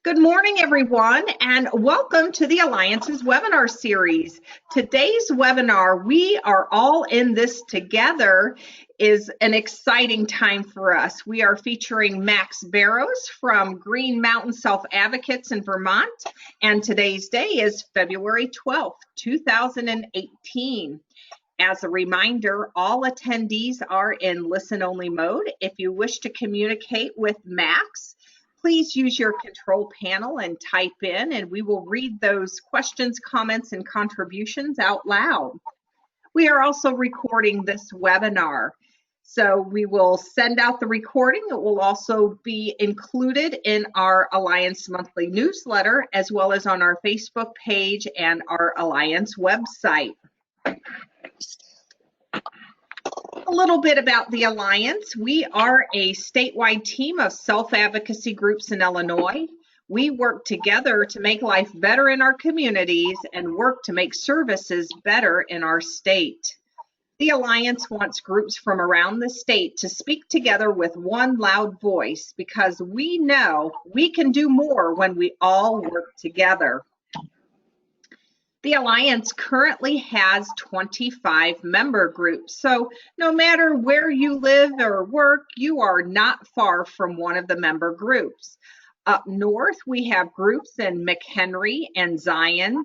Good morning, everyone, and welcome to the Alliance's webinar series. Today's webinar, We Are All in This Together, is an exciting time for us. We are featuring Max Barrows from Green Mountain Self-Advocates in Vermont, and today's day is February 12th, 2018. As a reminder, all attendees are in listen-only mode. If you wish to communicate with Max, please use your control panel and type in, and we will read those questions, comments, and contributions out loud. We are also recording this webinar, so we will send out the recording. It will also be included in our Alliance monthly newsletter, as well as on our Facebook page and our Alliance website. A little bit about the Alliance. We are a statewide team of self-advocacy groups in Illinois. We work together to make life better in our communities and work to make services better in our state. The Alliance wants groups from around the state to speak together with one loud voice because we know we can do more when we all work together. The Alliance currently has 25 member groups, so no matter where you live or work, you are not far from one of the member groups. Up north, we have groups in McHenry and Zion.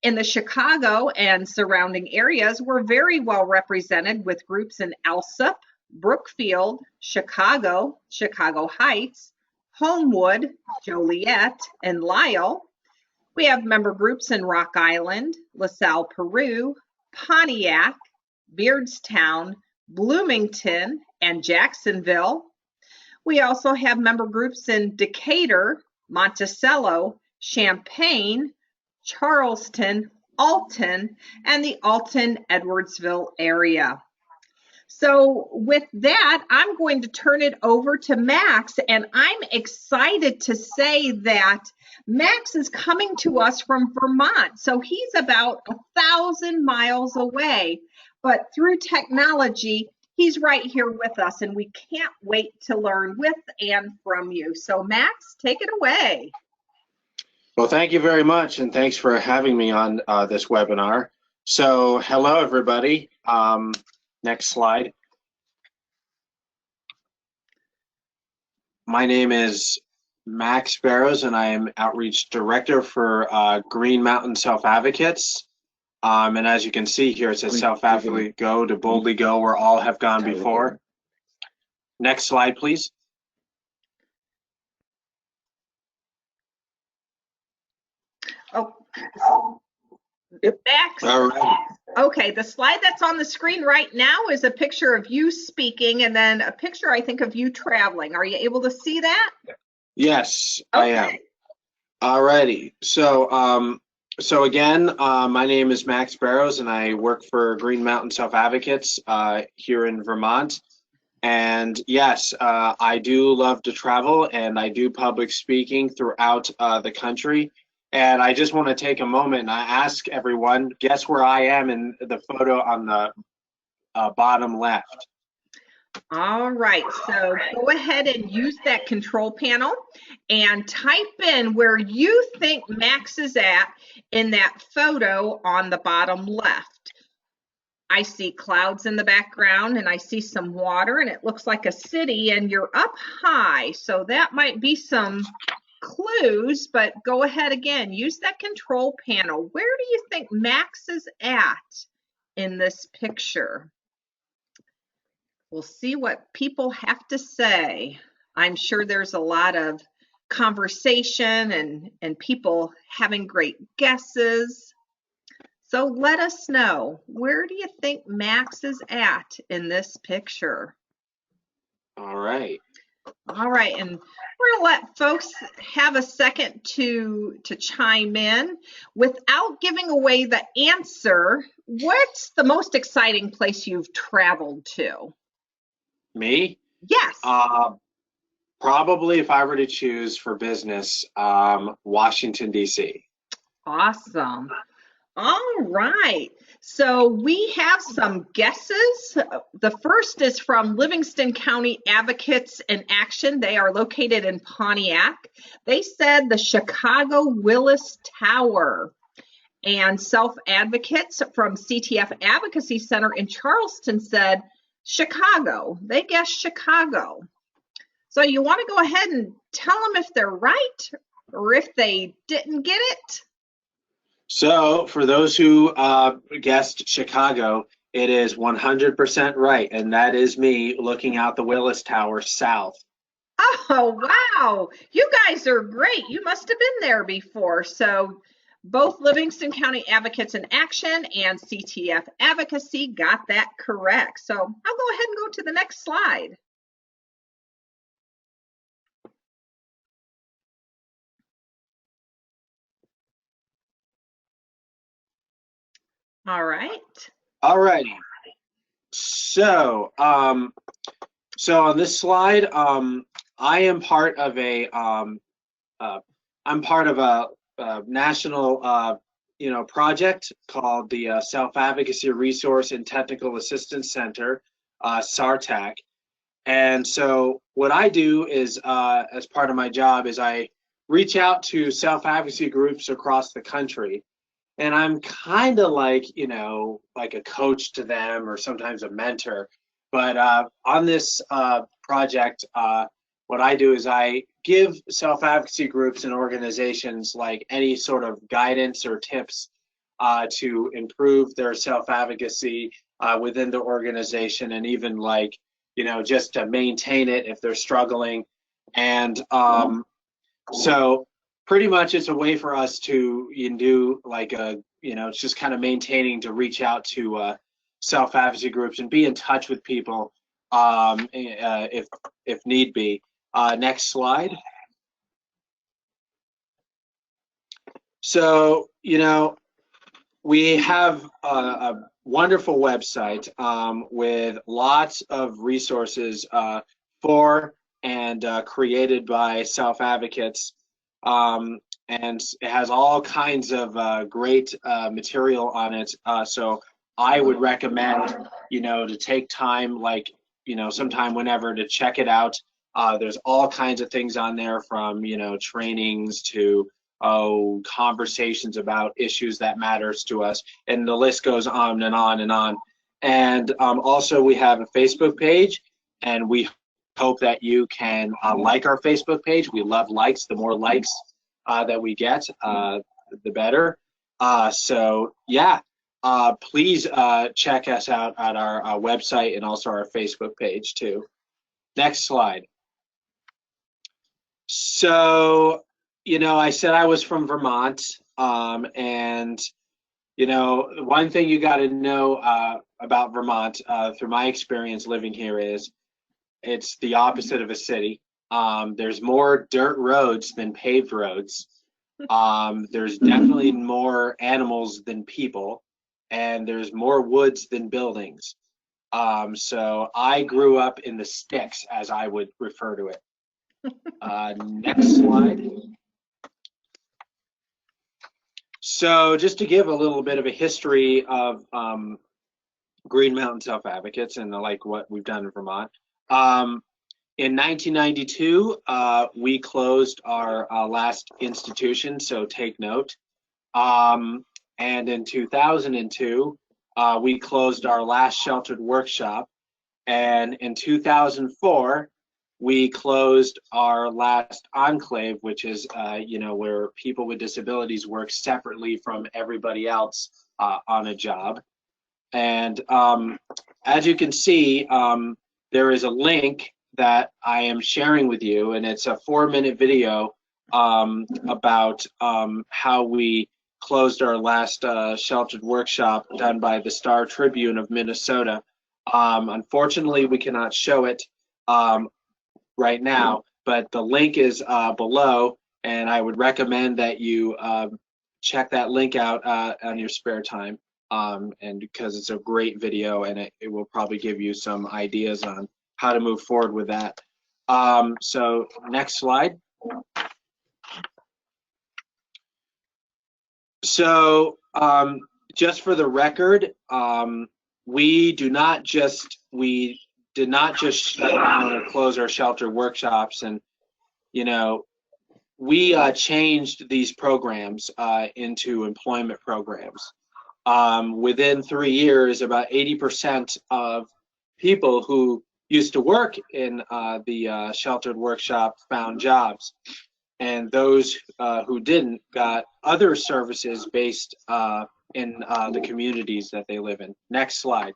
In the Chicago and surrounding areas, we're very well represented with groups in Alsop, Brookfield, Chicago, Chicago Heights, Homewood, Joliet, and Lisle. We have member groups in Rock Island, LaSalle, Peru, Pontiac, Beardstown, Bloomington, and Jacksonville. We also have member groups in Decatur, Monticello, Champaign, Charleston, Alton, and the Alton-Edwardsville area. So with that, I'm going to turn it over to Max, and I'm excited to say that Max is coming to us from Vermont. So he's about 1,000 miles away, but through technology, he's right here with us, and we can't wait to learn with and from you. So Max, take it away. Well, thank you very much, and thanks for having me on this webinar. So hello, everybody. Next slide. My name is Max Barrows, and I am Outreach Director for Green Mountain Self-Advocates. And as you can see here, it says Self-Advocate Go to Boldly Go, where all have gone before. Next slide, please. Oh, Max. All right. Okay, the slide that's on the screen right now is a picture of you speaking, and then a picture, I think, of you traveling. Are you able to see that? Yes, Okay. I am. All righty. So, again, my name is Max Barrows, and I work for Green Mountain Self-Advocates here in Vermont. And yes, I do love to travel, and I do public speaking throughout the country. And I just want to take a moment and I ask everyone, guess where I am in the photo on the bottom left? All right, so go ahead and use that control panel and type in where you think Max is at in that photo on the bottom left. I see clouds in the background and I see some water and it looks like a city, and you're up high, so that might be some clues, but go ahead again, use that control panel. Where do you think Max is at in this picture? We'll see what people have to say. I'm sure there's a lot of conversation and people having great guesses. So let us know, where do you think Max is at in this picture? All right. All right, and we're gonna let folks have a second to chime in. Without giving away the answer, what's the most exciting place you've traveled to? Me? Yes. Probably if I were to choose for business, Washington, D.C. Awesome. All right. So we have some guesses. The first is from Livingston County Advocates in Action. They are located in Pontiac. They said the Chicago Willis Tower. And Self-Advocates from CTF Advocacy Center in Charleston said Chicago. They guessed Chicago. So you want to go ahead and tell them if they're right or if they didn't get it? So for those who guessed Chicago, it is 100% right, and that is me looking out the Willis Tower south. Oh, wow. You guys are great. You must have been there before. So both Livingston County Advocates in Action and CTF Advocacy got that correct. So I'll go ahead and go to the next slide. All right. All righty. So, so on this slide, I am part of a, national, project called the Self-Advocacy Resource and Technical Assistance Center, SARTAC. And so what I do is, as part of my job, is I reach out to self-advocacy groups across the country. And I'm kind of like, like a coach to them or sometimes a mentor. But on this project, what I do is I give self-advocacy groups and organizations like any sort of guidance or tips to improve their self-advocacy within the organization, and even like, just to maintain it if they're struggling. And so pretty much it's a way for us to do like it's just kind of maintaining, to reach out to self-advocacy groups and be in touch with people if need be. Next slide. So, we have a wonderful website with lots of resources for and created by self-advocates. And it has all kinds of great material on it. So I would recommend, to take time, like, sometime whenever, to check it out. There's all kinds of things on there, from, trainings to conversations about issues that matters to us, and the list goes on and on and on. And also we have a Facebook page, and we hope that you can like our Facebook page. We love likes. The more likes that we get, the better. So yeah, please check us out at our website and also our Facebook page too. Next slide. So, I said I was from Vermont, and one thing you got to know about Vermont, through my experience living here, is it's the opposite of a city. There's more dirt roads than paved roads. There's definitely more animals than people, and there's more woods than buildings. So I grew up in the sticks, as I would refer to it. Next slide. So just to give a little bit of a history of Green Mountain Self-Advocates and like what we've done in Vermont. In 1992, we closed our last institution, so take note. And in 2002, we closed our last sheltered workshop. And in 2004, we closed our last enclave, which is, where people with disabilities work separately from everybody else on a job. And as you can see, there is a link that I am sharing with you, and it's a 4-minute video about how we closed our last sheltered workshop, done by the Star Tribune of Minnesota. Unfortunately, we cannot show it right now, but the link is below, and I would recommend that you check that link out on your spare time, and because it's a great video, and it will probably give you some ideas on how to move forward with that. So next slide. So just for the record, we did not just shut down or close our shelter workshops, and we changed these programs into employment programs. Within 3 years, about 80% of people who used to work in the sheltered workshop found jobs, and those who didn't got other services based in the communities that they live in. Next slide.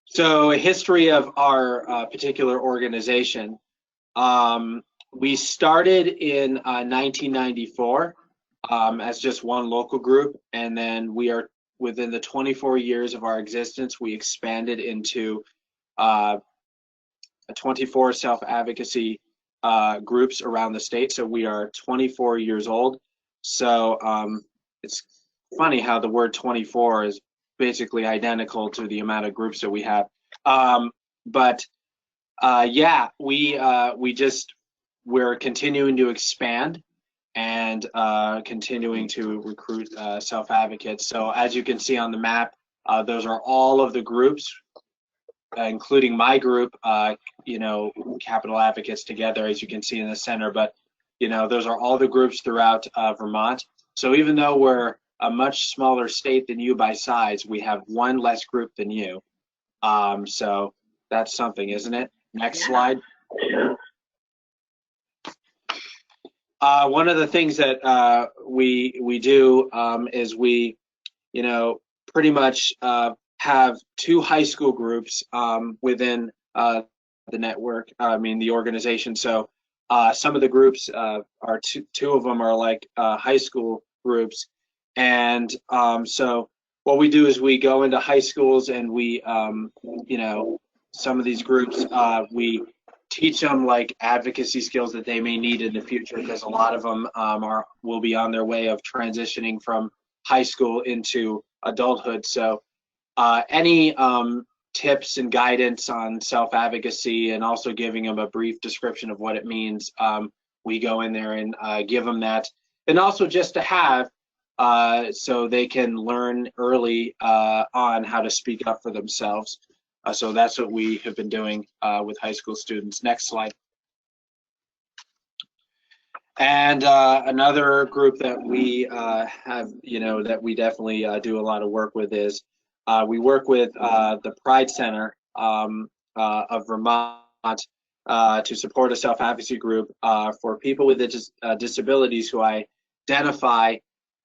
So a history of our particular organization. We started in 1994 as just one local group, and then we are within the 24 years of our existence, we expanded into 24 self-advocacy groups around the state. So we are 24 years old. So it's funny how the word 24 is basically identical to the amount of groups that we have. Yeah, we're continuing to expand and continuing to recruit self-advocates. So as you can see on the map, those are all of the groups, including my group, Capital Advocates Together, as you can see in the center. But those are all the groups throughout Vermont. So even though we're a much smaller state than you by size, we have one less group than you. So that's something, isn't it? Next slide. One of the things that we do is we, pretty much have 2 high school groups within the network. The organization. So some of the groups are two of them are like high school groups, and so what we do is we go into high schools and we, some of these groups we teach them like advocacy skills that they may need in the future, because a lot of them will be on their way of transitioning from high school into adulthood. So any tips and guidance on self-advocacy, and also giving them a brief description of what it means, we go in there and give them that, and also just to have so they can learn early on how to speak up for themselves. So that's what we have been doing with high school students. Next slide. And another group that we have, that we definitely do a lot of work with is we work with the Pride Center of Vermont to support a self-advocacy group for people with disabilities who identify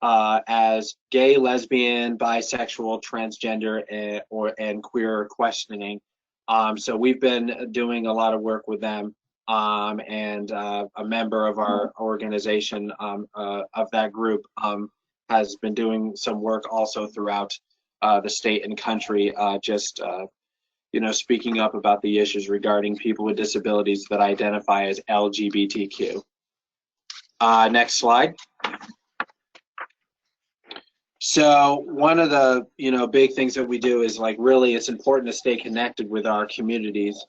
as gay, lesbian, bisexual, transgender, and queer questioning. So we've been doing a lot of work with them, and a member of our organization of that group has been doing some work also throughout the state and country, just speaking up about the issues regarding people with disabilities that identify as LGBTQ. Next slide. So one of the big things that we do is really it's important to stay connected with our communities.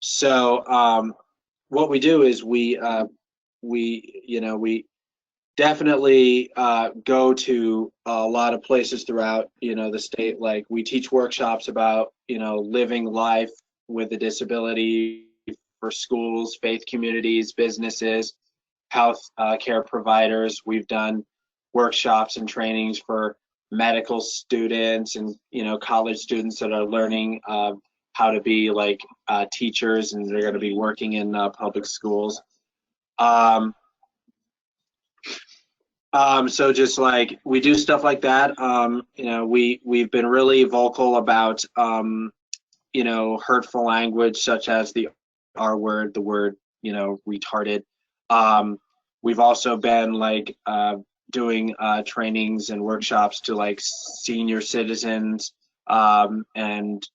So what we do is we definitely go to a lot of places throughout the state. Like we teach workshops about living life with a disability for schools, faith communities, businesses, health care providers. We've done workshops and trainings for medical students and college students that are learning how to be teachers, and they're going to be working in public schools. So just we do stuff like that. We've been really vocal about hurtful language such as the R word, the word retarded. We've also been doing trainings and workshops to senior citizens, and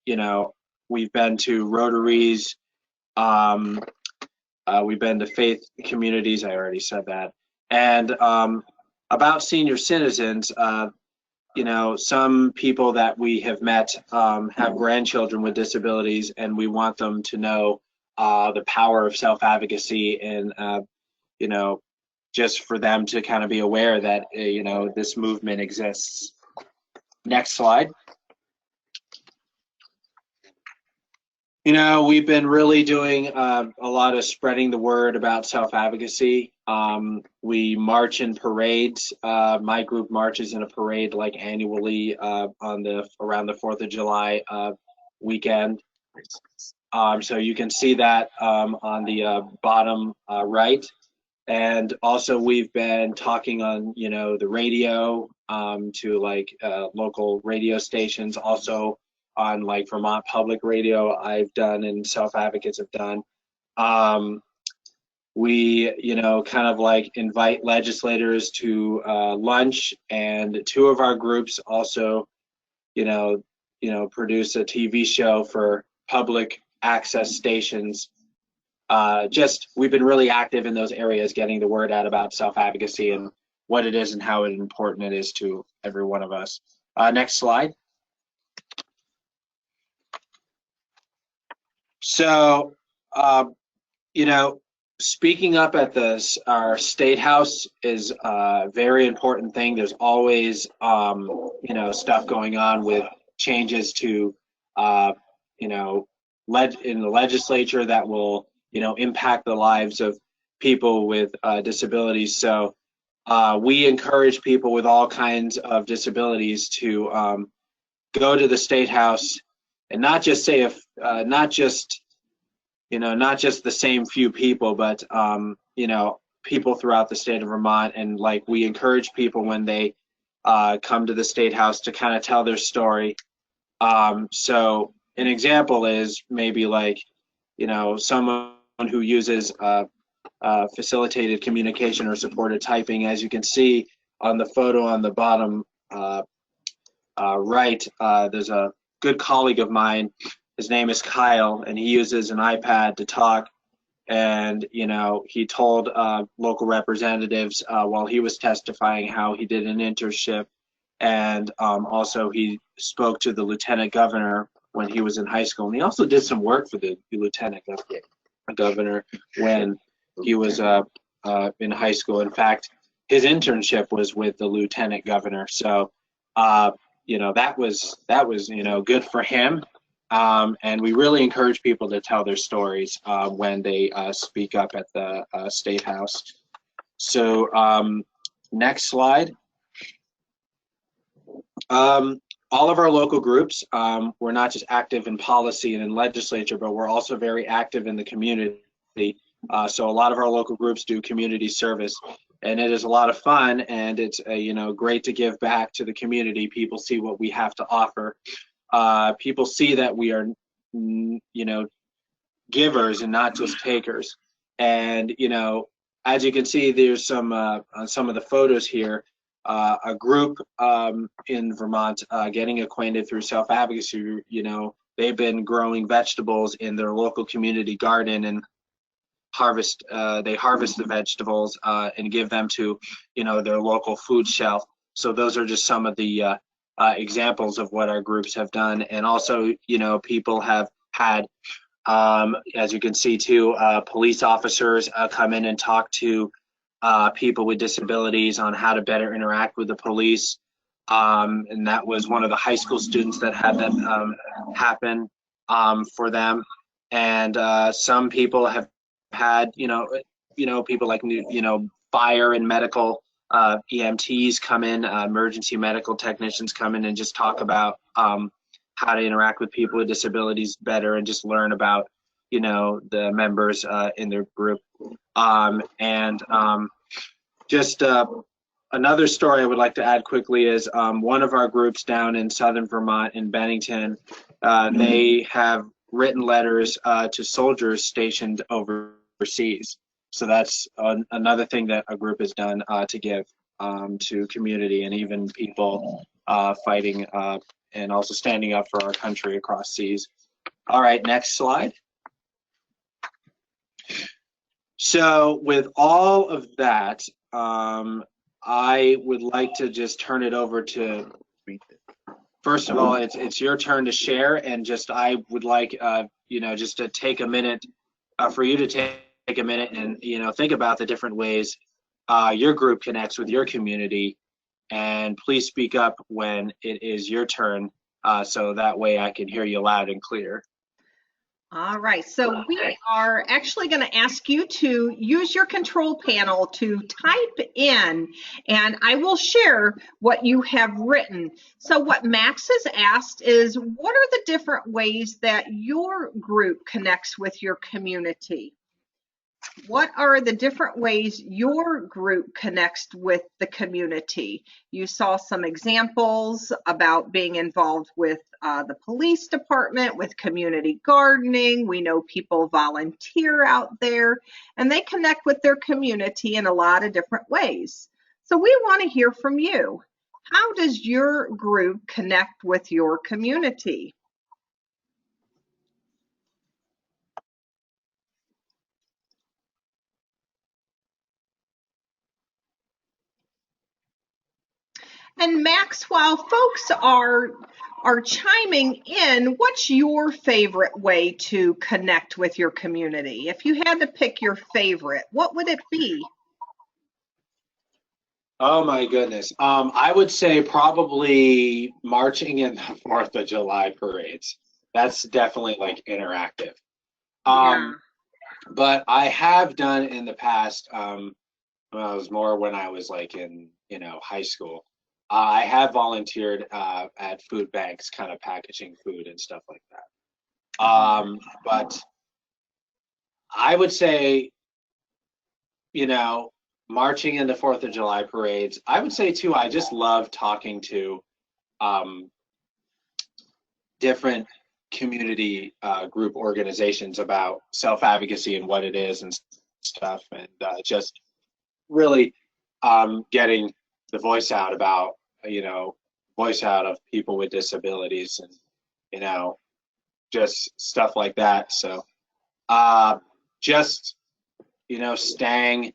we've been to Rotaries, we've been to faith communities, I already said that. And about senior citizens, some people that we have met have grandchildren with disabilities, and we want them to know the power of self-advocacy and just for them to kind of be aware that, you know, this movement exists. Next slide. You know, we've been really doing a lot of spreading the word about self-advocacy. We march in parades. My group marches in a parade like annually around the 4th of July weekend. So you can see that on the bottom right. And also we've been talking on, you know, the radio to like local radio stations, also on like Vermont Public Radio I've done and Self-Advocates have done. We, you know, kind of like invite legislators to lunch, and 2 of our groups also, you know, produce a TV show for public access stations. We've been really active in those areas, getting the word out about self-advocacy and what it is and how important it is to every one of us. Next slide. So, you know, speaking up at our state house is a very important thing. There's always, you know, stuff going on with changes to, you know, in the legislature that will, you know, impact the lives of people with disabilities. So we encourage people with all kinds of disabilities to go to the state house and not just say not just the same few people, but you know, people throughout the state of Vermont. And like, we encourage people when they come to the state house to kind of tell their story. So an example is maybe like, you know, someone who uses facilitated communication or supported typing. As you can see on the photo on the bottom right, there's a good colleague of mine. His name is Kyle, and he uses an iPad to talk. And, you know, he told local representatives while he was testifying how he did an internship. And also he spoke to the lieutenant governor when he was in high school. And he also did some work for the lieutenant governor when he was in high school. In fact, his internship was with the lieutenant governor. So, you know, that was, you know, good for him. And we really encourage people to tell their stories when they speak up at the State House. So next slide. All of our local groups, we're not just active in policy and in legislature, but we're also very active in the community. So a lot of our local groups do community service, and it is a lot of fun, and it's you know, great to give back to the community. People see what we have to offer. People see that we are, you know, givers and not just takers. And, you know, as you can see, there's some on some of the photos here, a group in Vermont getting acquainted through self-advocacy. You know, they've been growing vegetables in their local community garden, and they harvest the vegetables and give them to, you know, their local food shelf. So those are just some of the examples of what our groups have done. And also, you know, people have had, as you can see too, police officers come in and talk to people with disabilities on how to better interact with the police. And that was one of the high school students that had that happen for them. And some people have had, you know, people like, you know, fire and medical EMTs come in, emergency medical technicians come in and just talk about how to interact with people with disabilities better and just learn about, you know, the members in their group. Just another story I would like to add quickly is one of our groups down in southern Vermont in Bennington, they have written letters to soldiers stationed overseas. So that's another thing that a group has done to give to community and even people fighting and also standing up for our country across seas. All right, next slide. So with all of that, I would like to just turn it over to, first of all, it's your turn to share, and just I would like, you know, just to take a minute for you to take a minute and, you know, think about the different ways your group connects with your community. And please speak up when it is your turn, so that way I can hear you loud and clear. All right, so we are actually going to ask you to use your control panel to type in, and I will share what you have written. So what Max has asked is, what are the different ways that your group connects with your community? What are the different ways your group connects with the community? You saw some examples about being involved with the police department, with community gardening. We know people volunteer out there, and they connect with their community in a lot of different ways. So we want to hear from you. How does your group connect with your community? And Max, while folks are chiming in, what's your favorite way to connect with your community? If you had to pick your favorite, what would it be? Oh my goodness. I would say probably marching in the 4th of July parades. That's definitely like interactive. Yeah. But I have done in the past, well, it was more when I was like in, high school. I have volunteered at food banks, kind of packaging food and stuff like that. But I would say, marching in the 4th of July parades. I would say too, I just love talking to different community group organizations about self-advocacy and what it is and stuff, and just really getting the voice out about, voice out of people with disabilities and, just stuff like that. So just, staying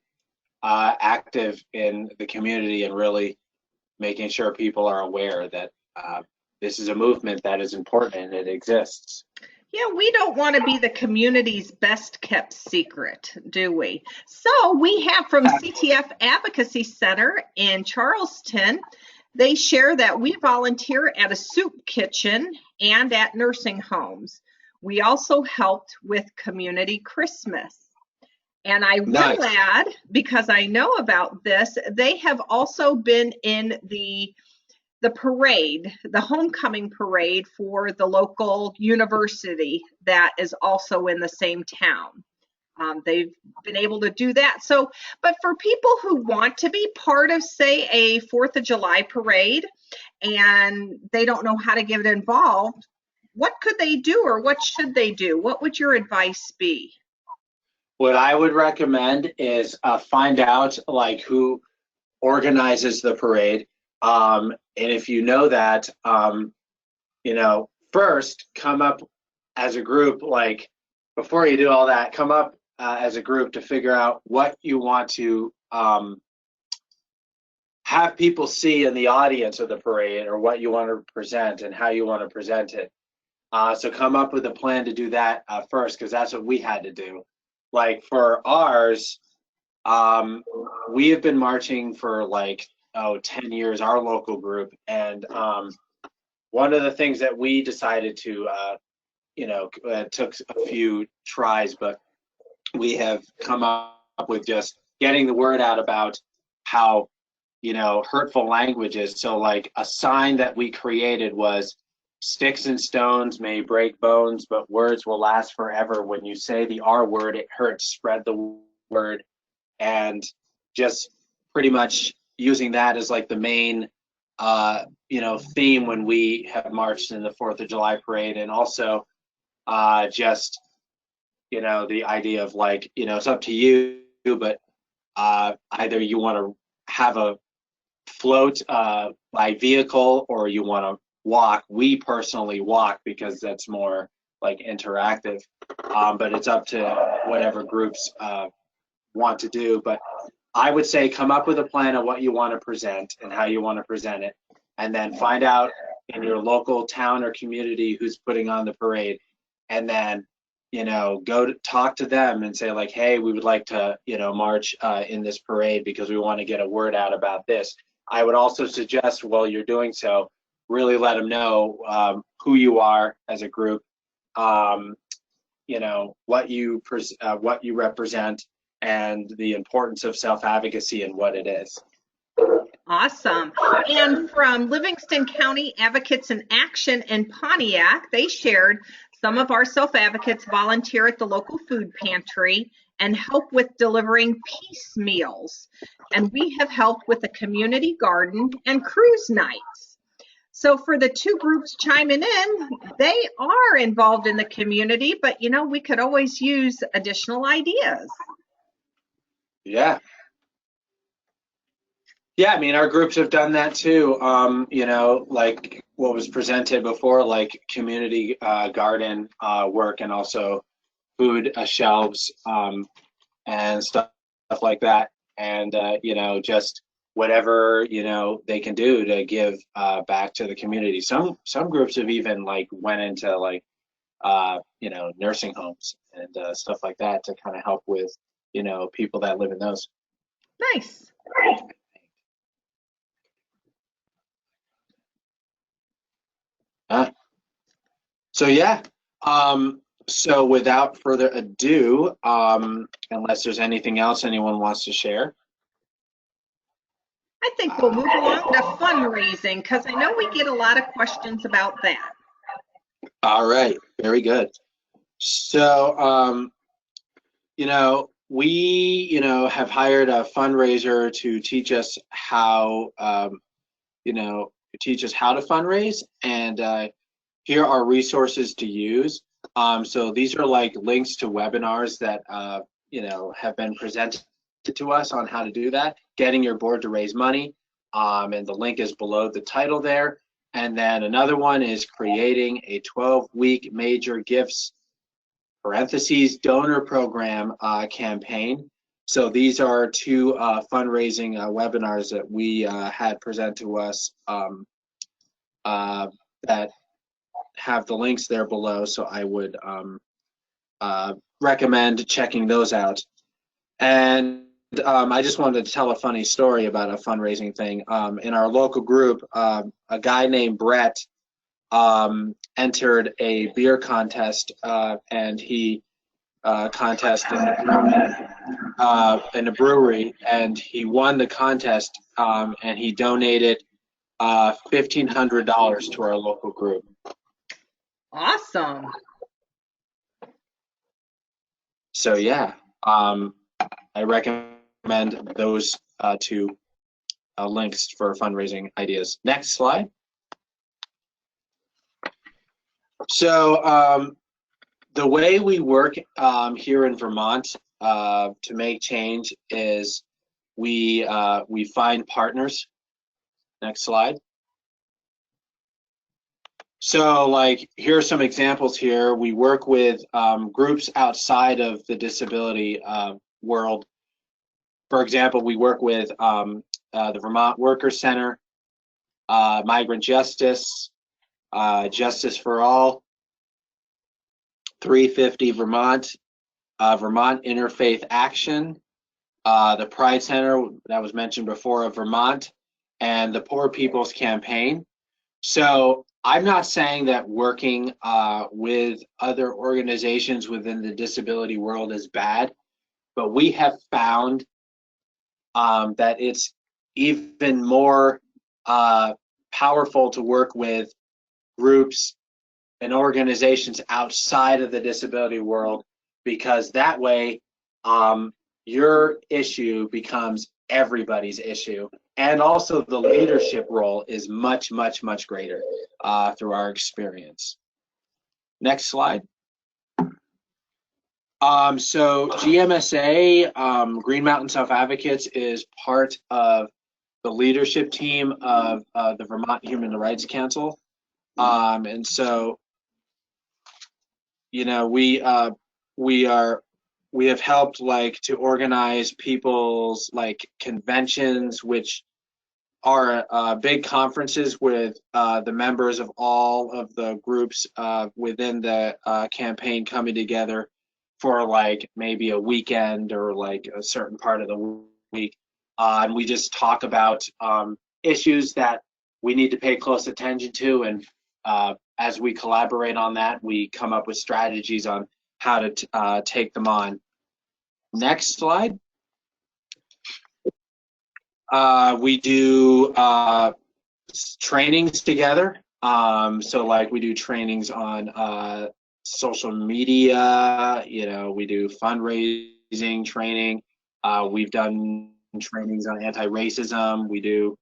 active in the community and really making sure people are aware that this is a movement that is important and it exists. Yeah, we don't want to be the community's best kept secret, do we? So we have from CTF Advocacy Center in Charleston, they share that we volunteer at a soup kitchen and at nursing homes. We also helped with Community Christmas. And I will add, because I know about this, they have also been in the parade, the homecoming parade for the local university that is also in the same town. They've been able to do that. So, but for people who want to be part of, say, a 4th of July parade and they don't know how to get involved, what could they do or what should they do? What would your advice be? What I would recommend is find out like who organizes the parade. And if you know that, first come up as a group, like before you do all that, come up as a group to figure out what you want to have people see in the audience of the parade, or what you want to present and how you want to present it. So come up with a plan to do that first, because that's what we had to do. Like for ours, we have been marching for like 10 years, our local group, and one of the things that we decided to it took a few tries, but we have come up with just getting the word out about how hurtful language is. So like a sign that we created was, "Sticks and stones may break bones, but words will last forever. When you say the R word, it hurts. Spread the word." And just pretty much using that as like the main, theme when we have marched in the 4th of July parade. And also just, the idea of like, it's up to you, but either you want to have a float by vehicle or you want to walk. We personally walk because that's more like interactive, but it's up to whatever groups want to do. But I would say come up with a plan of what you want to present and how you want to present it, and then find out in your local town or community who's putting on the parade, and then go to talk to them and say like, hey, we would like to, march in this parade because we want to get a word out about this. I would also suggest while you're doing so, really let them know who you are as a group, what you represent, and the importance of self-advocacy and what it is. Awesome. And from Livingston County Advocates in Action in Pontiac, they shared some of our self-advocates volunteer at the local food pantry and help with delivering peace meals. And we have helped with the community garden and cruise nights. So for the two groups chiming in, they are involved in the community, but we could always use additional ideas. Yeah. Yeah, I mean, our groups have done that too. Like what was presented before, like community garden work, and also food shelves and stuff like that. And just whatever they can do to give back to the community. Some groups have even like went into like nursing homes and stuff like that to kind of help with people that live in those. Nice. So yeah, so without further ado, unless there's anything else anyone wants to share. I think we'll move along to fundraising because I know we get a lot of questions about that. All right, very good. So, we, have hired a fundraiser to teach us how, to fundraise, and here are resources to use. So these are like links to webinars that, have been presented to us on how to do that, getting your board to raise money, and the link is below the title there. And then another one is creating a 12-week major gifts parentheses donor program campaign. So these are two fundraising webinars that we had present to us that have the links there below. So I would recommend checking those out. And I just wanted to tell a funny story about a fundraising thing. In our local group, a guy named Brett entered a beer contest, and he contested in a brewery, and he won the contest, and he donated $1,500 to our local group. Awesome. So yeah, I recommend those two links for fundraising ideas. Next slide. So the way we work here in Vermont to make change is we find partners. Next slide. So like, here are some examples here. We work with groups outside of the disability world. For example, we work with the Vermont Workers Center, Migrant Justice, Justice for All, 350 Vermont, Vermont Interfaith Action, the Pride Center that was mentioned before of Vermont, and the Poor People's Campaign. So I'm not saying that working with other organizations within the disability world is bad, but we have found that it's even more powerful to work with groups and organizations outside of the disability world, because that way your issue becomes everybody's issue, and also the leadership role is much greater through our experience. Next slide. So GMSA, Green Mountain Self-Advocates, is part of the leadership team of the Vermont Human Rights Council, and so we have helped like to organize people's like conventions, which our big conferences with the members of all of the groups within the campaign coming together for like maybe a weekend or like a certain part of the week. And we just talk about issues that we need to pay close attention to. And as we collaborate on that, we come up with strategies on how to take them on. Next slide. We do trainings together. So like we do trainings on social media, you know, we do fundraising training. We've done trainings on anti-racism. We do,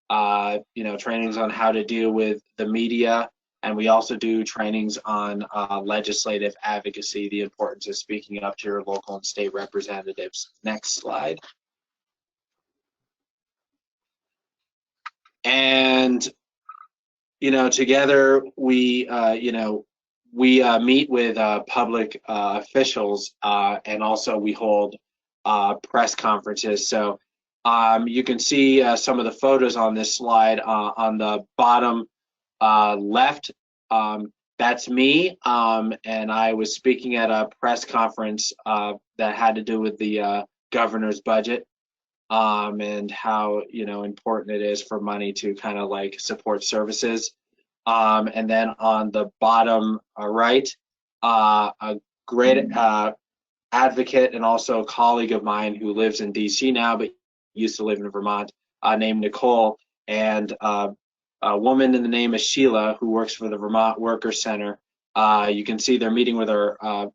you know, trainings on how to deal with the media. And we also do trainings on legislative advocacy, the importance of speaking up to your local and state representatives. Next slide. And, you know, together we, you know, we meet with public officials and also we hold press conferences. So you can see some of the photos on this slide on the bottom left. That's me, and I was speaking at a press conference that had to do with the governor's budget. And how, you know, important it is for money to kind of like support services. And then on the bottom right, a great advocate and also a colleague of mine who lives in DC now, but used to live in Vermont, named Nicole, and a woman in the name of Sheila who works for the Vermont Workers Center. You can see they're meeting with our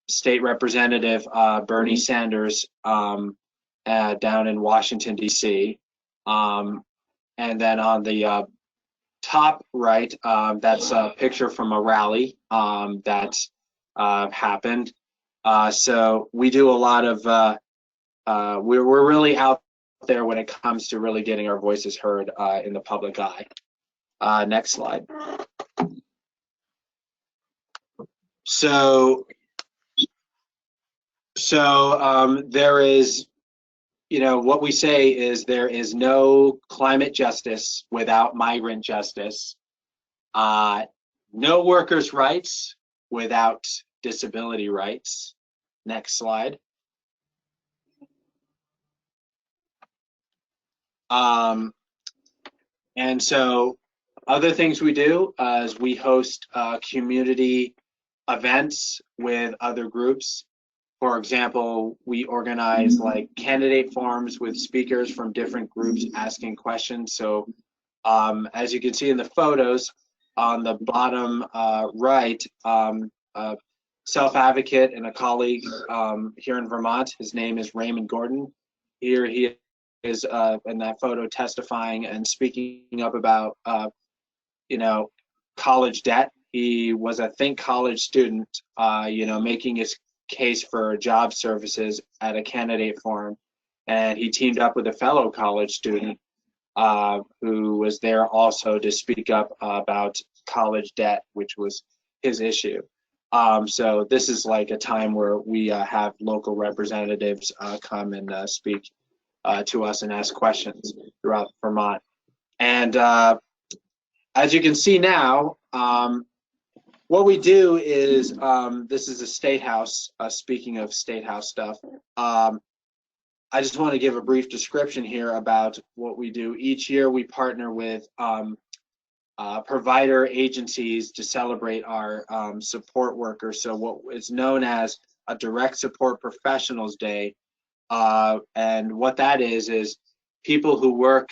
state representative, Bernie Sanders, down in Washington, D.C. And then on the top right, that's a picture from a rally that happened. So we do a lot of, we're really out there when it comes to really getting our voices heard in the public eye. Next slide. So there is, you know, what we say is there is no climate justice without migrant justice, no workers' rights without disability rights. Next slide. And so other things we do is we host community events with other groups. For example, we organize like candidate forums with speakers from different groups asking questions. So as you can see in the photos on the bottom right, Self-Advocate and a colleague here in Vermont, his name is Raymond Gordon. Here he is in that photo testifying and speaking up about, you know, college debt. He was a Think College student, you know, making his case for job services at a candidate forum, and he teamed up with a fellow college student who was there also to speak up about college debt, which was his issue. So this is like a time where we have local representatives come and speak to us and ask questions throughout Vermont. And as you can see now, what we do is, this is a state house, speaking of state house stuff, I just want to give a brief description here about what we do. Each year we partner with provider agencies to celebrate our support workers. So what is known as a Direct Support Professionals Day. And what that is people who work,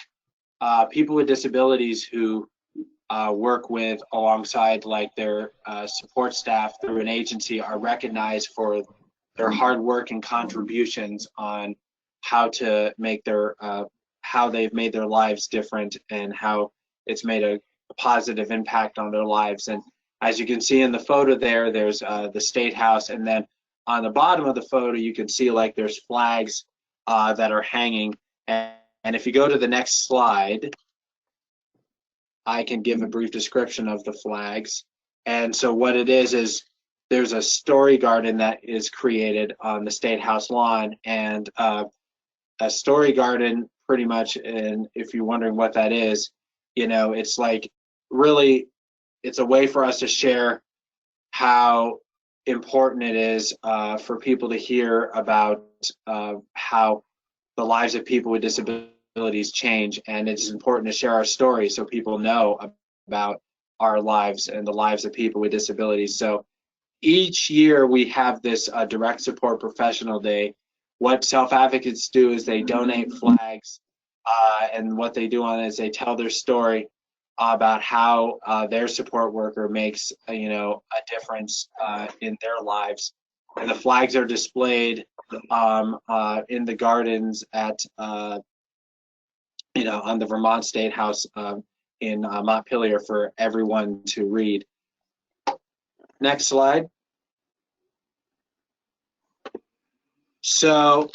people with disabilities who work with alongside like their support staff through an agency are recognized for their hard work and contributions on how to make their how they've made their lives different and how it's made a positive impact on their lives. And as you can see in the photo there, there's the State House, and then on the bottom of the photo you can see like there's flags that are hanging, and if you go to the next slide, I can give a brief description of the flags. And so what it is there's a story garden that is created on the State House lawn, and a story garden pretty much, and if you're wondering what that is, it's like really, it's a way for us to share how important it is for people to hear about how the lives of people with disabilities change, and it's important to share our story so people know about our lives and the lives of people with disabilities. So each year we have this direct support professional day. What self-advocates do is they donate flags, and what they do on it is they tell their story about how their support worker makes a difference in their lives. And the flags are displayed in the gardens at on the Vermont State House in Montpelier for everyone to read. Next slide. So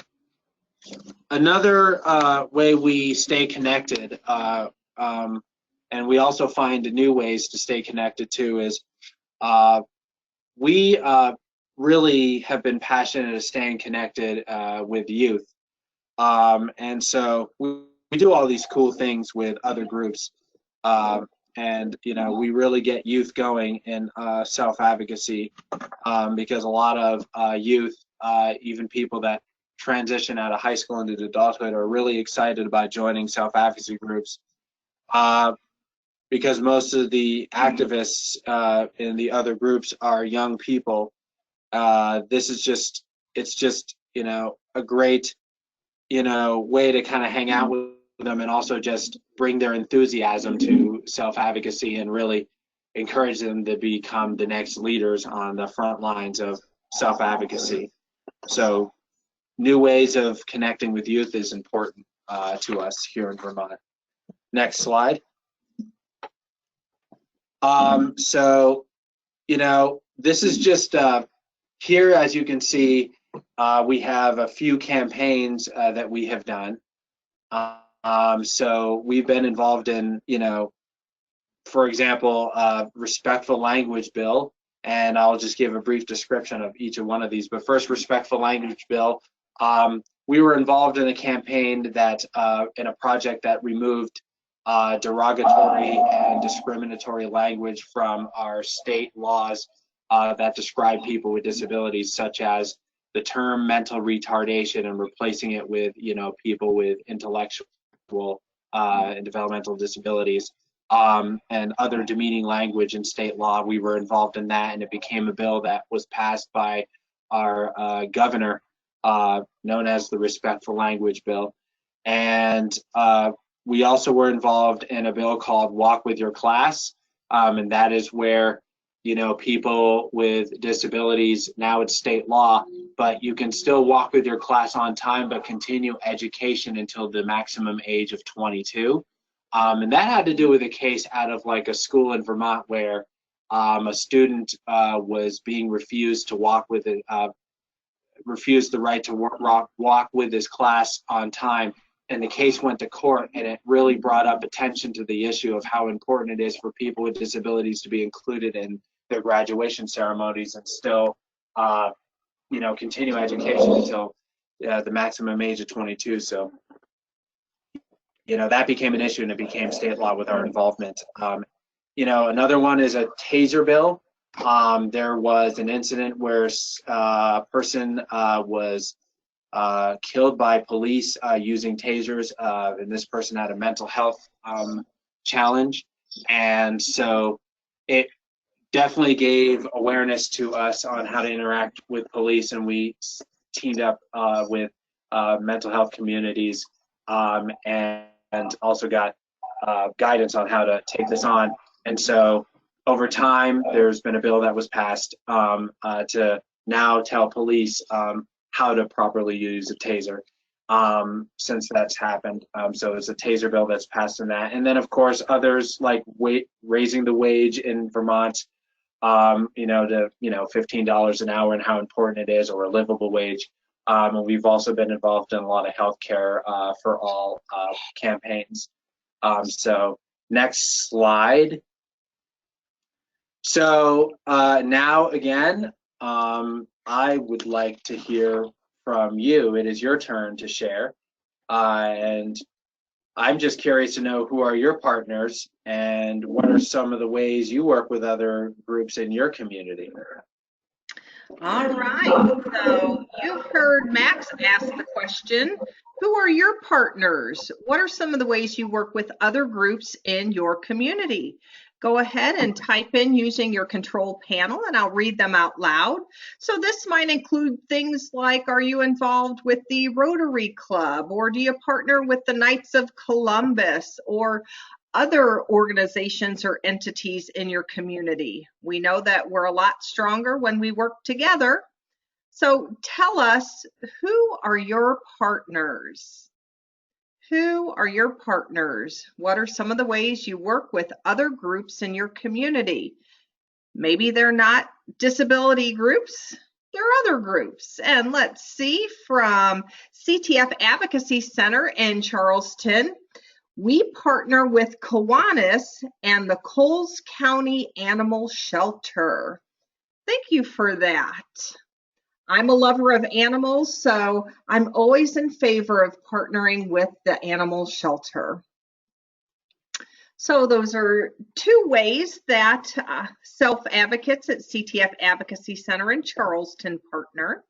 another way we stay connected, and we also find new ways to stay connected too, is we really have been passionate of staying connected with youth. And so we do all these cool things with other groups. And we really get youth going in self-advocacy, because a lot of youth, even people that transition out of high school into adulthood, are really excited about joining self-advocacy groups, because most of the activists in the other groups are young people. This is just, it's just a great way to kind of hang out with them, and also just bring their enthusiasm to self-advocacy and really encourage them to become the next leaders on the front lines of self-advocacy. So new ways of connecting with youth is important to us here in Vermont. Next slide. So this is just here, as you can see, we have a few campaigns that we have done. So we've been involved in, for example, respectful language bill, and I'll just give a brief description of each of one of these. But first, respectful language bill. We were involved in a campaign that, in a project that removed derogatory and discriminatory language from our state laws that describe people with disabilities, such as the term mental retardation, and replacing it with people with intellectual and developmental disabilities, and other demeaning language in state law. We were involved in that, and it became a bill that was passed by our governor, known as the Respectful Language Bill. And we also were involved in a bill called Walk With Your Class, and that is where people with disabilities, now it's state law, but you can still walk with your class on time but continue education until the maximum age of 22. And that had to do with a case out of like a school in Vermont where a student was being refused to walk with it, refused the right to walk with his class on time. And the case went to court, and it really brought up attention to the issue of how important it is for people with disabilities to be included in their graduation ceremonies and still, continue education until the maximum age of 22. So, that became an issue, and it became state law with our involvement. Another one is a taser bill. There was an incident where a person was killed by police using tasers, and this person had a mental health challenge, and so it definitely gave awareness to us on how to interact with police, and we teamed up with mental health communities, and also got guidance on how to take this on. And so over time, there's been a bill that was passed to now tell police how to properly use a taser, since that's happened. So it's a taser bill that's passed in that. And then of course others like raising the wage in Vermont, to $15 an hour, and how important it is, or a livable wage. And we've also been involved in a lot of healthcare for all campaigns. So next slide. So now again, I would like to hear from you. It is your turn to share, and I'm just curious to know, who are your partners and what are some of the ways you work with other groups in your community? All right. So you've heard Max ask the question, who are your partners? What are some of the ways you work with other groups in your community? Go ahead and type in using your control panel and I'll read them out loud. So this might include things like, are you involved with the Rotary Club, or do you partner with the Knights of Columbus, or other organizations or entities in your community? We know that we're a lot stronger when we work together. So tell us, who are your partners? Who are your partners? What are some of the ways you work with other groups in your community? Maybe they're not disability groups, they're other groups. And let's see, from CTF Advocacy Center in Charleston, we partner with Kiwanis and the Coles County Animal Shelter. Thank you for that. I'm a lover of animals, so I'm always in favor of partnering with the animal shelter. So those are two ways that self-advocates at CTF Advocacy Center in Charleston partner.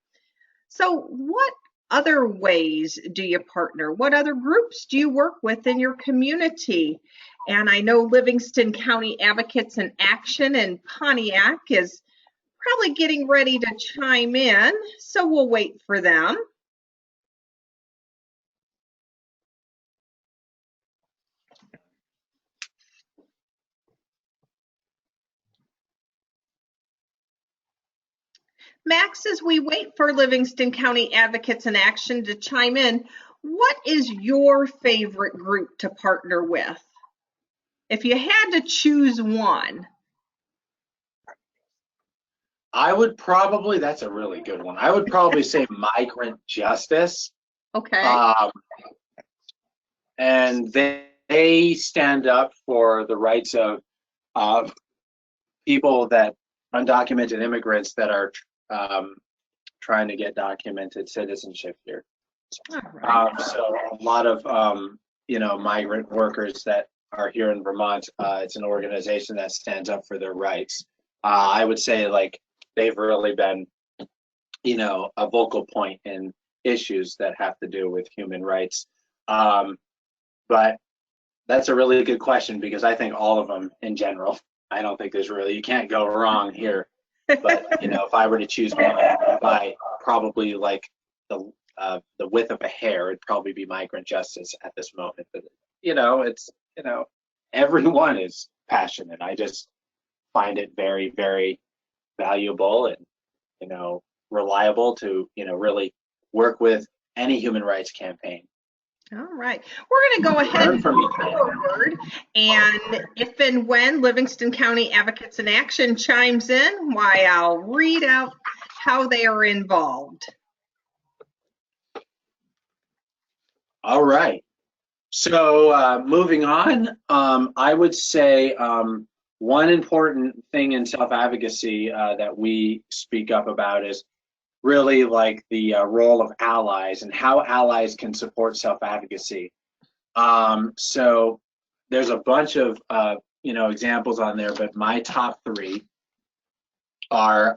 So what other ways do you partner? What other groups do you work with in your community? And I know Livingston County Advocates in Action in Pontiac is probably getting ready to chime in, so we'll wait for them. Max, as we wait for Livingston County Advocates in Action to chime in, what is your favorite group to partner with? If you had to choose one. I would probably, that's a really good one. I would probably say migrant justice. Okay. And they stand up for the rights of people, that undocumented immigrants that are trying to get documented citizenship here. All right. So a lot of migrant workers that are here in Vermont, it's an organization that stands up for their rights. I would say, like, they've really been, a vocal point in issues that have to do with human rights. But that's a really good question, because I think all of them in general, I don't think you can't go wrong here. But, if I were to choose one by probably like the width of a hair, it'd probably be migrant justice at this moment. But, everyone is passionate. I just find it very, very valuable and, reliable to, really work with any human rights campaign. All right. We're going to go ahead and move forward. And if and when Livingston County Advocates in Action chimes in, why, I'll read out how they are involved. All right. So moving on, I would say one important thing in self-advocacy that we speak up about is really like the role of allies and how allies can support self-advocacy. So there's a bunch of examples on there, but my top three are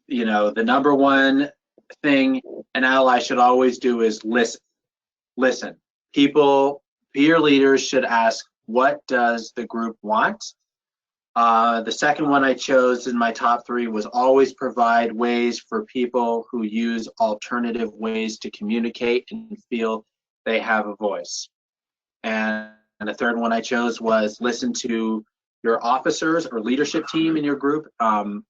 the number one thing an ally should always do is listen. Peer leaders should ask, what does the group want? The second one I chose in my top three was always provide ways for people who use alternative ways to communicate and feel they have a voice. And the third one I chose was listen to your officers or leadership team in your group. And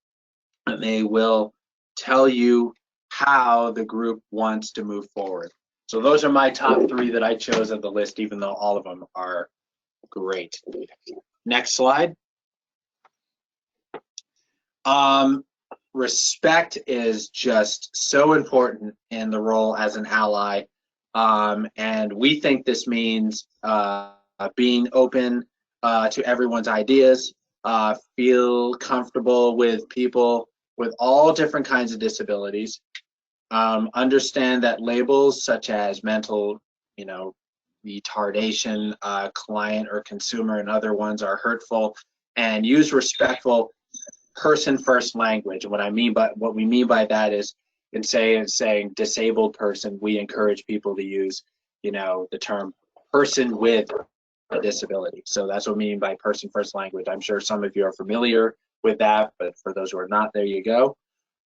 they will tell you how the group wants to move forward. So those are my top three that I chose of the list, even though all of them are great. Next slide. Respect is just so important in the role as an ally. And we think this means being open to everyone's ideas, feel comfortable with people with all different kinds of disabilities, understand that labels such as mental, retardation, client or consumer, and other ones are hurtful, and use respectful person-first language. What we mean by that is, instead of saying disabled person, we encourage people to use, the term person with a disability. So that's what we mean by person-first language. I'm sure some of you are familiar with that, but for those who are not, there you go.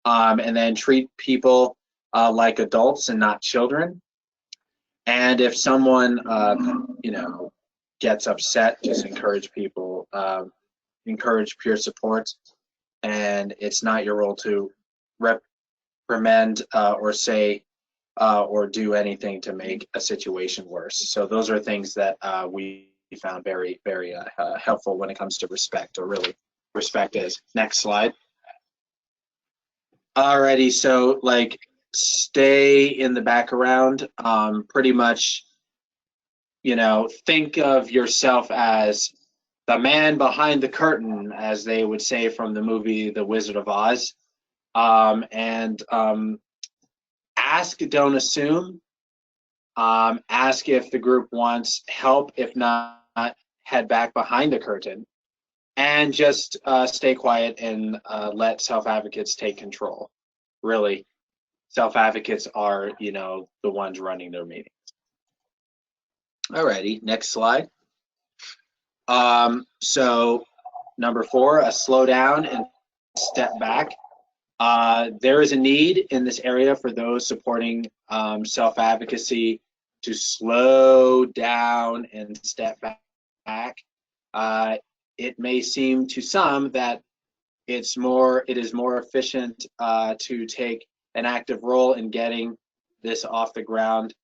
And then treat people like adults and not children. And if someone, gets upset, just encourage people, encourage peer support. And it's not your role to reprimand or say or do anything to make a situation worse. So those are things that we found very, very helpful when it comes to respect, or really respect is. Next slide. Alrighty, so like stay in the background, pretty much, think of yourself as the man behind the curtain, as they would say from the movie The Wizard of Oz. And ask, don't assume. Ask if the group wants help. If not, head back behind the curtain. And just stay quiet and let self-advocates take control. Really, self-advocates are, the ones running their meetings. Alrighty, next slide. So number 4, slow down and step back. There is a need in this area for those supporting self-advocacy to slow down and step back. It may seem to some that it is more efficient to take an active role in getting this off the ground.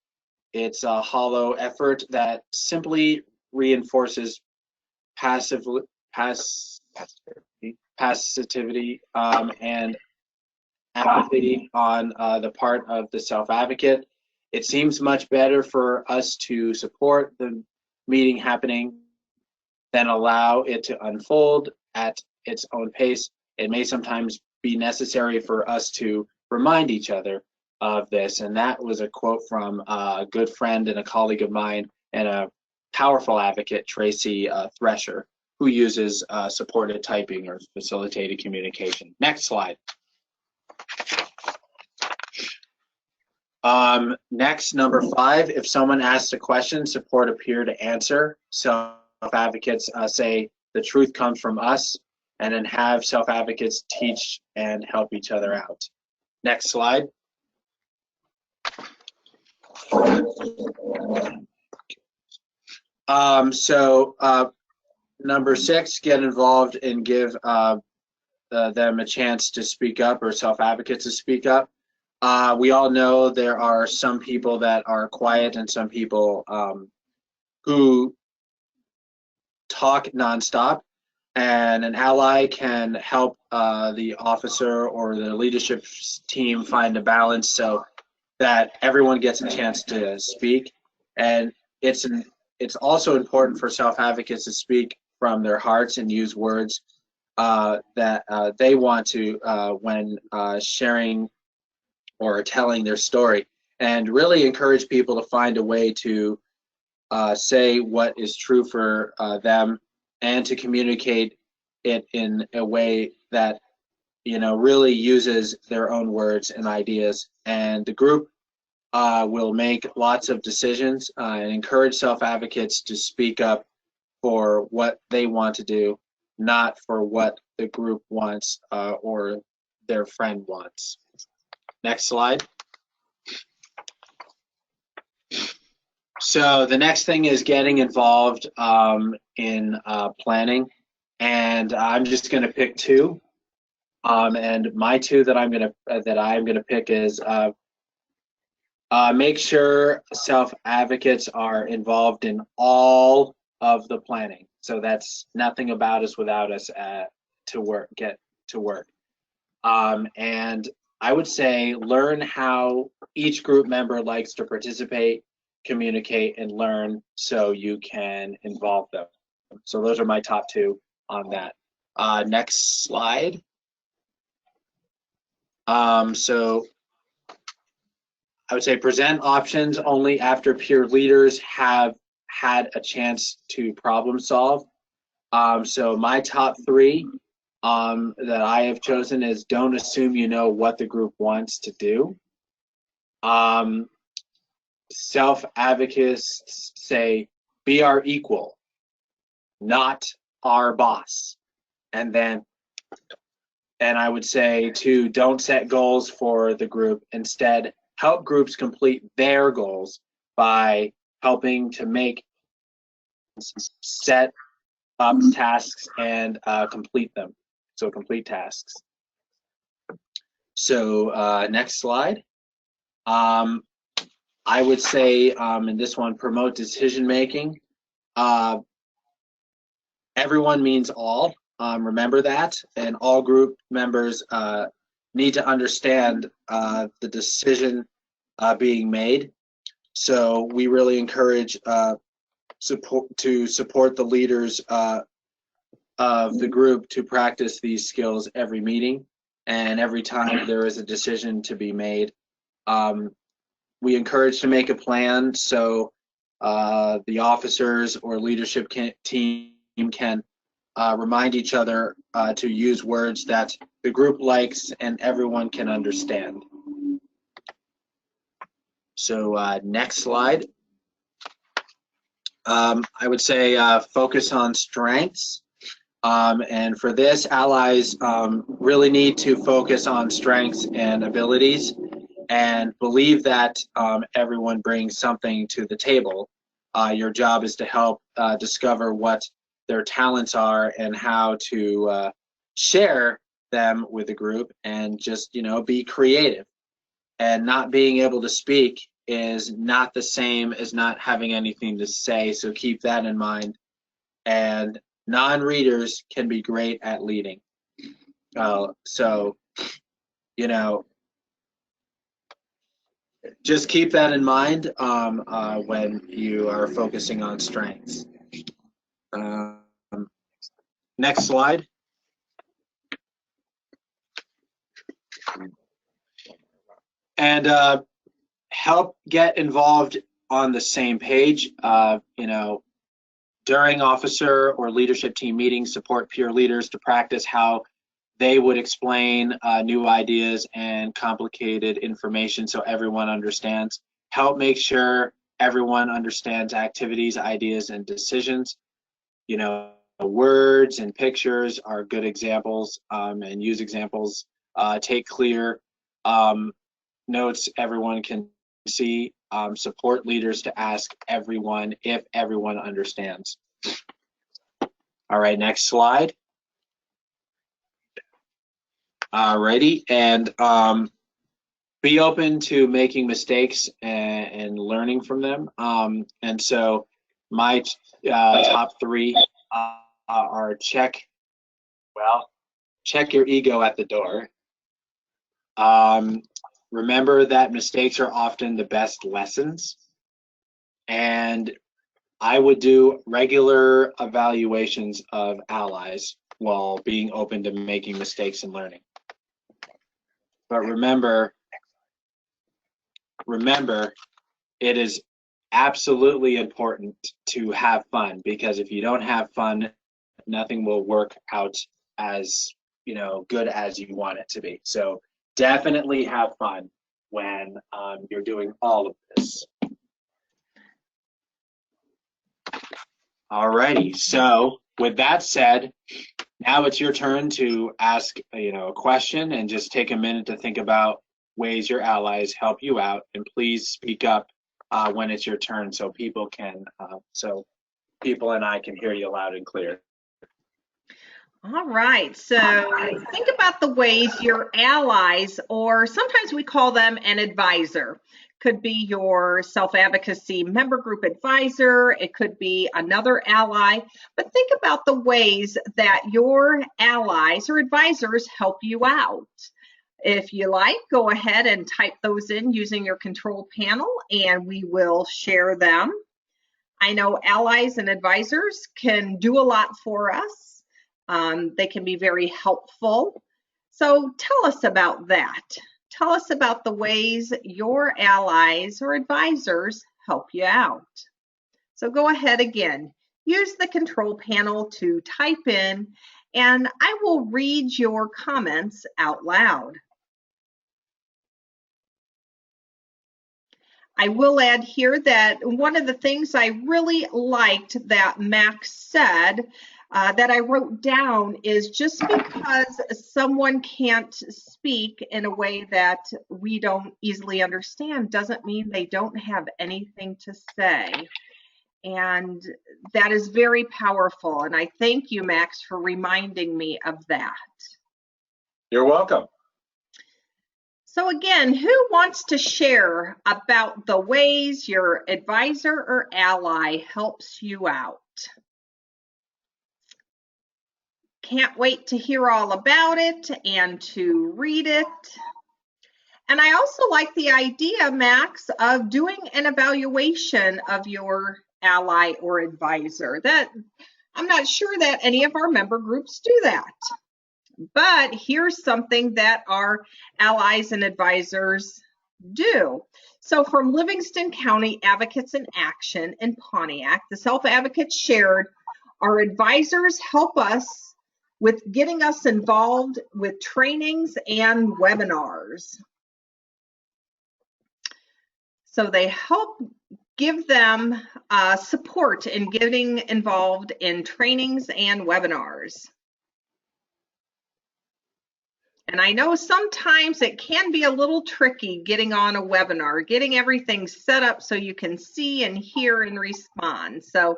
It's a hollow effort that simply reinforces passivity and apathy on the part of the self-advocate. It seems much better for us to support the meeting happening than allow it to unfold at its own pace. It may sometimes be necessary for us to remind each other of this. And that was a quote from a good friend and a colleague of mine and a powerful advocate, Tracy Thresher, who uses supported typing or facilitated communication. Next slide. Next, number 5, if someone asks a question, support a peer to answer. Self-advocates say the truth comes from us, and then have self-advocates teach and help each other out. Next slide. Number 6, get involved and give them a chance to speak up, or self-advocates to speak up. We all know there are some people that are quiet and some people who talk nonstop, and an ally can help the officer or the leadership team find a balance so that everyone gets a chance to speak. And it's also important for self-advocates to speak from their hearts and use words that they want to when sharing or telling their story, and really encourage people to find a way to say what is true for them, and to communicate it in a way that really uses their own words and ideas. And the group will make lots of decisions and encourage self-advocates to speak up for what they want to do, not for what the group wants or their friend wants. Next slide. So the next thing is getting involved in planning, and I'm just going to pick 2. And my 2 that I'm going to pick is make sure self-advocates are involved in all of the planning. So that's nothing about us without us get to work. And I would say learn how each group member likes to participate, communicate, and learn so you can involve them. So those are my top 2 on that. Next slide. So I would say present options only after peer leaders have had a chance to problem solve. So my top three that I have chosen is don't assume you know what the group wants to do. Self-advocates say, be our equal, not our boss. And I would say two, don't set goals for the group. Instead, help groups complete their goals by helping to make, set up tasks and complete them. So complete tasks. So next slide. I would say in this one, promote decision making. Everyone means all. Remember that, and all group members need to understand the decision being made. So we really encourage support the leaders of the group to practice these skills every meeting and every time there is a decision to be made. We encourage to make a plan so the officers or leadership team can remind each other to use words that the group likes and everyone can understand. So next slide. I would say focus on strengths. And for this, allies really need to focus on strengths and abilities and believe that everyone brings something to the table. Your job is to help discover what their talents are and how to share them with the group, and just, you know, be creative. And not being able to speak is not the same as not having anything to say, so keep that in mind. And non-readers can be great at leading. So, you know, just keep that in mind when you are focusing on strengths. Next slide. And help get involved on the same page. You know, during officer or leadership team meetings, support peer leaders to practice how they would explain new ideas and complicated information so everyone understands. Help make sure everyone understands activities, ideas, and decisions. You know, words and pictures are good examples, and use examples. Take clear notes everyone can see. Support leaders to ask everyone if everyone understands. All right, next slide. Alrighty, and be open to making mistakes and learning from them. And so my top three are check your ego at the door. Remember that mistakes are often the best lessons. And I would do regular evaluations of allies while being open to making mistakes and learning. But remember, it is absolutely important to have fun, because if you don't have fun, nothing will work out as, you know, good as you want it to be. So definitely have fun when you're doing all of this. Alrighty, so with that said, now it's your turn to ask, you know, a question, and just take a minute to think about ways your allies help you out, and please speak up when it's your turn so people and I can hear you loud and clear. All right, so think about the ways your allies, or sometimes we call them an advisor, could be your self-advocacy member group advisor, it could be another ally, but think about the ways that your allies or advisors help you out. If you like, go ahead and type those in using your control panel and we will share them. I know allies and advisors can do a lot for us. They can be very helpful. So tell us about that. Tell us about the ways your allies or advisors help you out. So go ahead again. Use the control panel to type in, and I will read your comments out loud. I will add here that one of the things I really liked that Max said that I wrote down is just because someone can't speak in a way that we don't easily understand doesn't mean they don't have anything to say. And that is very powerful. And I thank you, Max, for reminding me of that. You're welcome. So again, who wants to share about the ways your advisor or ally helps you out? Can't wait to hear all about it and to read it. And I also like the idea, Max, of doing an evaluation of your ally or advisor. That I'm not sure that any of our member groups do that. But here's something that our allies and advisors do. So from Livingston County Advocates in Action in Pontiac, the Self-Advocates shared, our advisors help us with getting us involved with trainings and webinars. So they help give them support in getting involved in trainings and webinars. And I know sometimes it can be a little tricky getting on a webinar, getting everything set up so you can see and hear and respond. So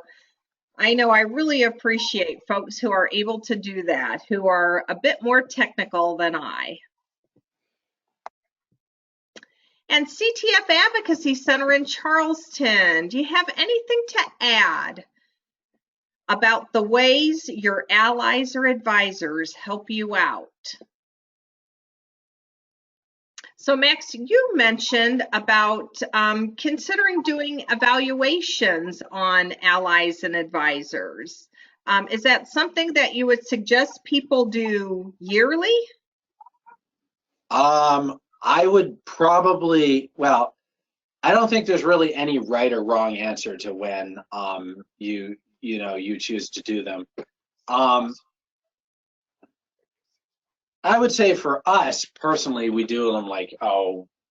I know I really appreciate folks who are able to do that, who are a bit more technical than I. And CTF Advocacy Center in Charleston, do you have anything to add about the ways your allies or advisors help you out? So Max, you mentioned about considering doing evaluations on allies and advisors. Is that something that you would suggest people do yearly? I would probably, well, I don't think there's really any right or wrong answer to when you choose to do them. I would say for us personally, we do them like,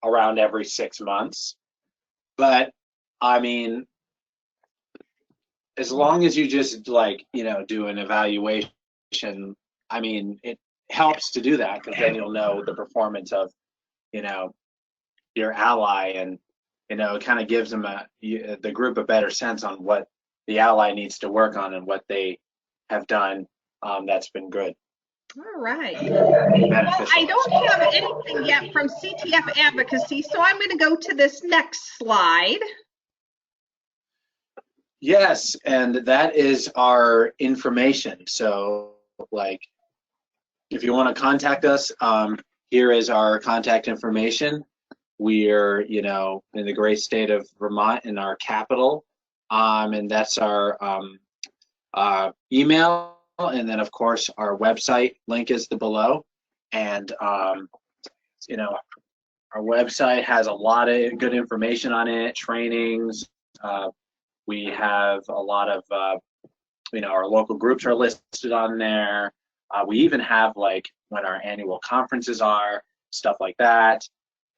around every 6 months. But I mean, as long as you just do an evaluation, I mean, it helps to do that because then you'll know the performance of, your ally, and, it kind of gives them the group a better sense on what the ally needs to work on and what they have done that's been good. All right. Well, I don't have anything yet from CTF Advocacy, so I'm going to go to this next slide. Yes, and that is our information. So, if you want to contact us, here is our contact information. We're, in the great state of Vermont, in our capital, and that's our email. And then, of course, our website link is below. And, our website has a lot of good information on it, trainings. We have a lot of, our local groups are listed on there. We even have, when our annual conferences are, stuff like that.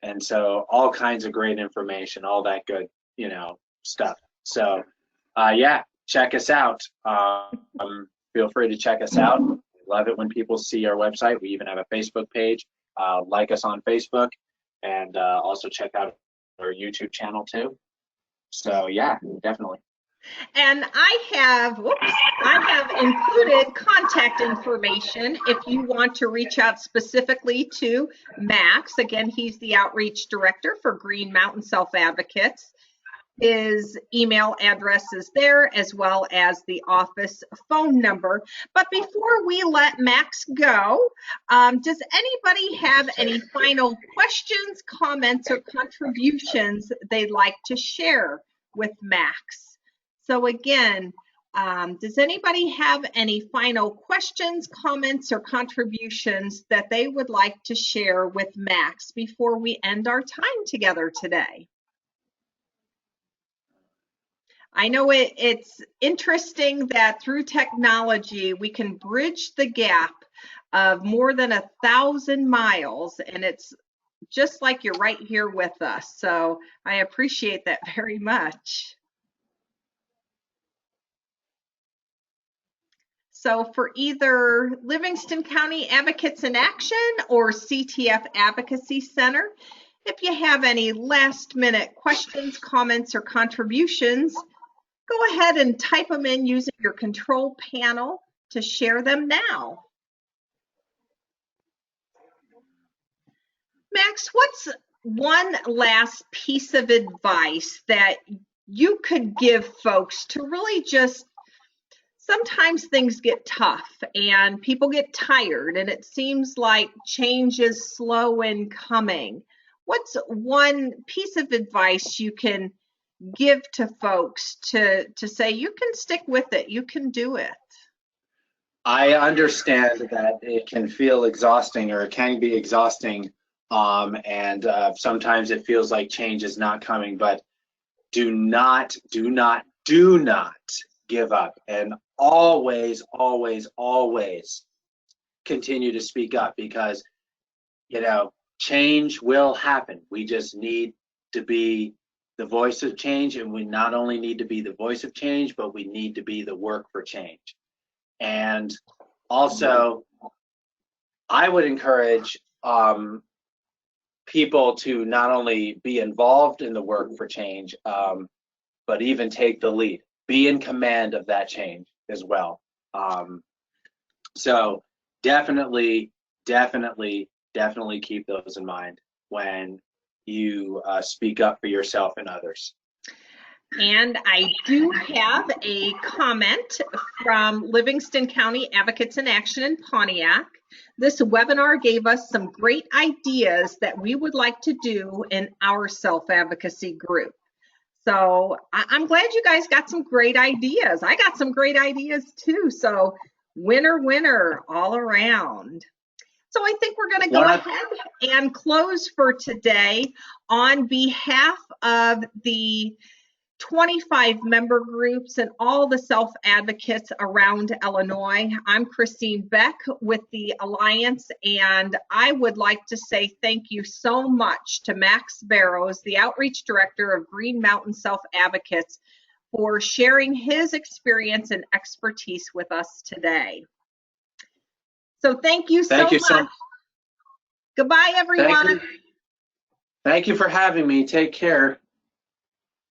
And so all kinds of great information, all that good, stuff. So, yeah, check us out. Feel free to check us out. We love it when people see our website. We even have a Facebook page. Like us on Facebook, and also check out our YouTube channel too. So yeah, definitely. And I have included contact information if you want to reach out specifically to Max. Again, he's the outreach director for Green Mountain Self-Advocates. His email address is there, as well as the office phone number. But before we let Max go, does anybody have any final questions, comments, or contributions they'd like to share with Max? So again, Does anybody have any final questions, comments, or contributions that they would like to share with Max before we end our time together today? I know it's interesting that through technology, we can bridge the gap of more than 1,000 miles, and it's just like you're right here with us. So I appreciate that very much. So for either Livingston County Advocates in Action or CTF Advocacy Center, if you have any last minute questions, comments, or contributions, go ahead and type them in using your control panel to share them now. Max, what's one last piece of advice that you could give folks to really just, sometimes things get tough and people get tired and it seems like change is slow in coming. What's one piece of advice you can give to folks to say you can stick with it, you can do it? I understand that it can feel exhausting, or it can be exhausting, and sometimes it feels like change is not coming, but do not give up, and always continue to speak up, because change will happen. We just need to be the voice of change, and we not only need to be the voice of change, but we need to be the work for change. And also, I would encourage people to not only be involved in the work for change, but even take the lead, be in command of that change as well. So definitely keep those in mind when you speak up for yourself and others. And I do have a comment from Livingston County Advocates in Action in Pontiac. This webinar gave us some great ideas that we would like to do in our self-advocacy group. So I'm glad you guys got some great ideas. I got some great ideas too. So winner all around. So I think we're going to go ahead and close for today. On behalf of the 25 member groups and all the self-advocates around Illinois, I'm Christine Beck with the Alliance, and I would like to say thank you so much to Max Barrows, the Outreach Director of Green Mountain Self-Advocates, for sharing his experience and expertise with us today. So thank you so much. Goodbye, everyone. Thank you for having me. Take care.